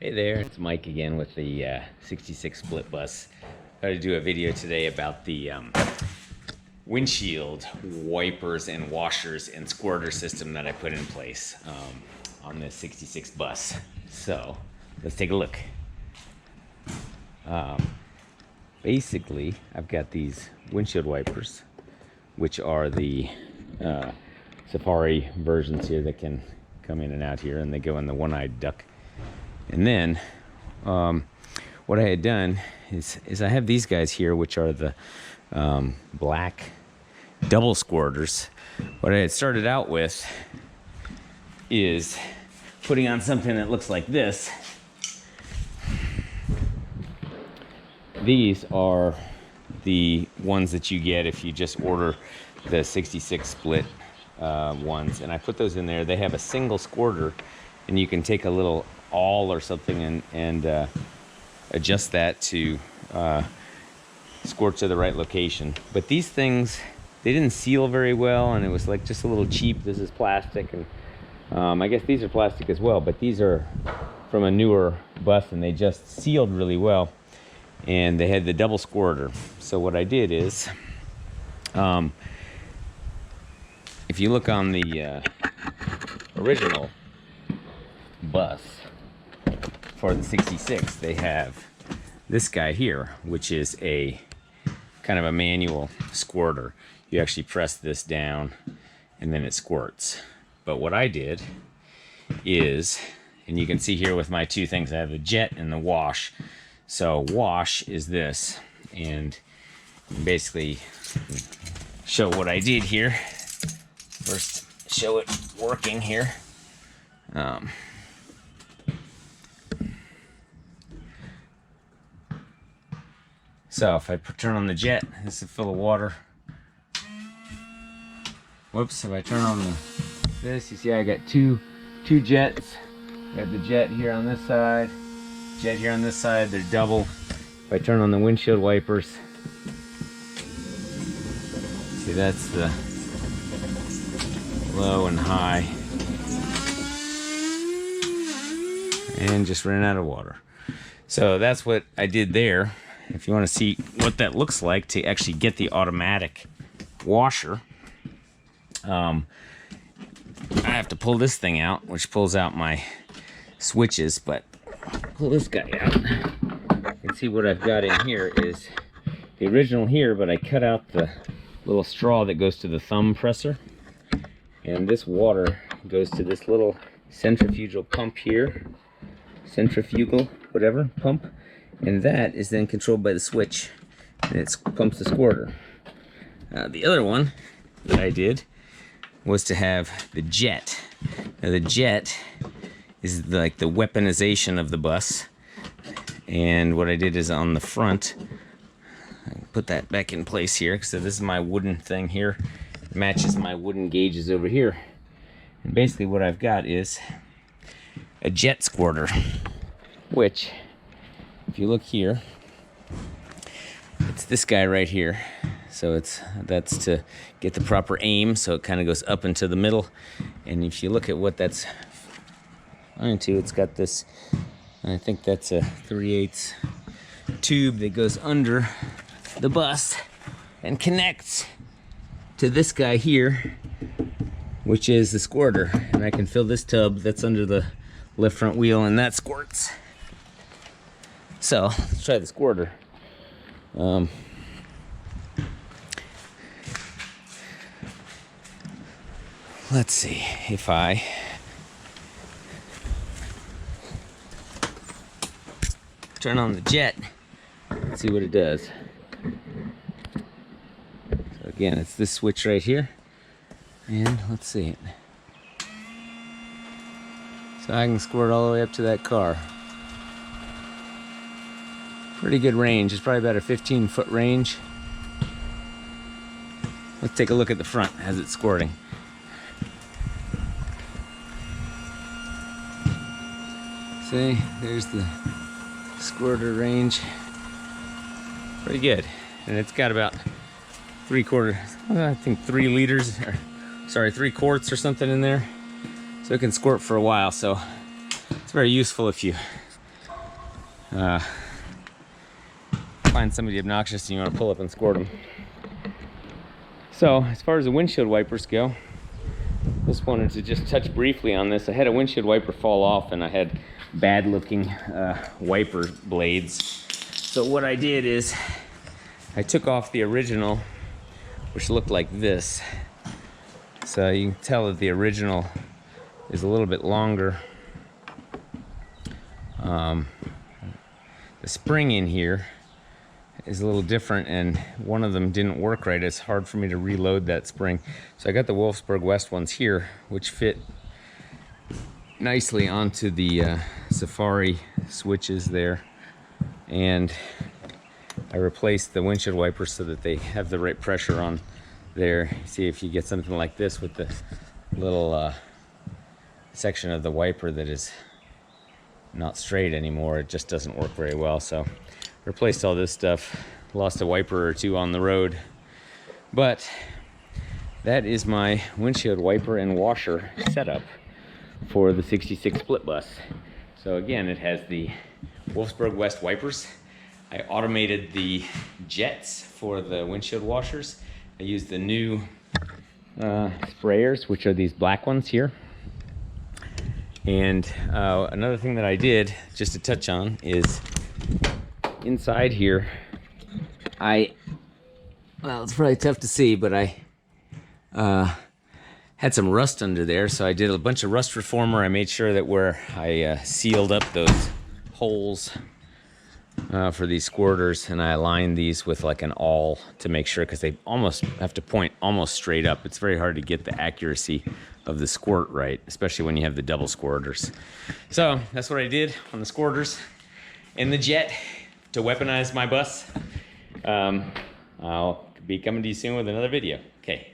Hey there, it's Mike again with the 66 split bus. I thought I'd do a video today about the windshield wipers and washers and squirter system that I put in place on the 66 bus. So let's take a look. Basically, I've got these windshield wipers, which are the Safari versions here that can come in and out here, and they go in the one-eyed duck. And then what I had done is I have these guys here, which are the black double squirters. What I had started out with is putting on something that looks like this. These are the ones that you get if you just order the 66 split ones, and I put those in there. They have a single squirter, and you can take a little awl or something and adjust that to squirt to the right location. But these things, they didn't seal very well, and it was like just a little cheap. This is plastic, and I guess these are plastic as well, but these are from a newer bus, and they just sealed really well, and they had the double squirter. So what I did is, if you look on the original bus for the 66, they have this guy here, which is a kind of a manual squirter. You actually press this down and then it squirts. But what I did is, and you can see here with my two things, I have the jet and the wash. So wash is this, and basically show what I did here. First, show it working here. So if I turn on the jet, this is full of water. Whoops, if I turn on this, you see I got two jets. I have the jet here on this side, jet here on this side, they're double. If I turn on the windshield wipers, see that's the low and high. And just ran out of water. So that's what I did there. If you want to see what that looks like to actually get the automatic washer, I have to pull this thing out, which pulls out my switches, but pull this guy out. You can see what I've got in here is the original here, but I cut out the little straw that goes to the thumb presser, and this water goes to this little centrifugal pump here, centrifugal whatever pump, and that is then controlled by the switch, and it pumps the squirter. The other one that I did was to have the jet. Now the jet is like the weaponization of the bus, and what I did is on the front, I put that back in place here, so this is my wooden thing here. It matches my wooden gauges over here, and basically what I've got is a jet squirter, which, if you look here, it's this guy right here. So that's to get the proper aim, so it kind of goes up into the middle. And if you look at what that's into, it's got this, I think that's a 3/8 tube that goes under the bus and connects to this guy here, which is the squirter. And I can fill this tub that's under the left front wheel, and that squirts. So let's try the squirter. Let's see if I turn on the jet. Let's see what it does. So again, it's this switch right here, and let's see it. So I can squirt all the way up to that car. Pretty good range. It's probably about a 15-foot range. Let's take a look at the front as it's squirting. See, there's the squirter range. Pretty good. And it's got about 3 quarters, I think 3 liters, or sorry, 3 quarts or something in there. So it can squirt for a while. So it's very useful if you find somebody obnoxious and you want to pull up and squirt them. So as far as the windshield wipers go, just wanted to just touch briefly on this. I had a windshield wiper fall off and I had bad looking wiper blades. So what I did is I took off the original, which looked like this. So you can tell that the original is a little bit longer. The spring in here is a little different, and one of them didn't work right. It's hard for me to reload that spring. So I got the Wolfsburg West ones here, which fit nicely onto the Safari switches there. And I replaced the windshield wipers so that they have the right pressure on there. See, if you get something like this with the little section of the wiper that is not straight anymore, it just doesn't work very well. So replaced all this stuff, lost a wiper or two on the road, but that is my windshield wiper and washer setup for the 66 split bus. So again, it has the Wolfsburg West wipers. I automated the jets for the windshield washers. I used the new sprayers, which are these black ones here. And another thing that I did, just to touch on, is inside here, well, it's probably tough to see, but I had some rust under there, so I did a bunch of rust reformer. I made sure that where I sealed up those holes for these squirters, and I aligned these with like an awl to make sure, because they almost have to point almost straight up. It's very hard to get the accuracy of the squirt right, especially when you have the double squirters. So that's what I did on the squirters and the jet to weaponize my bus. I'll be coming to you soon with another video. Okay.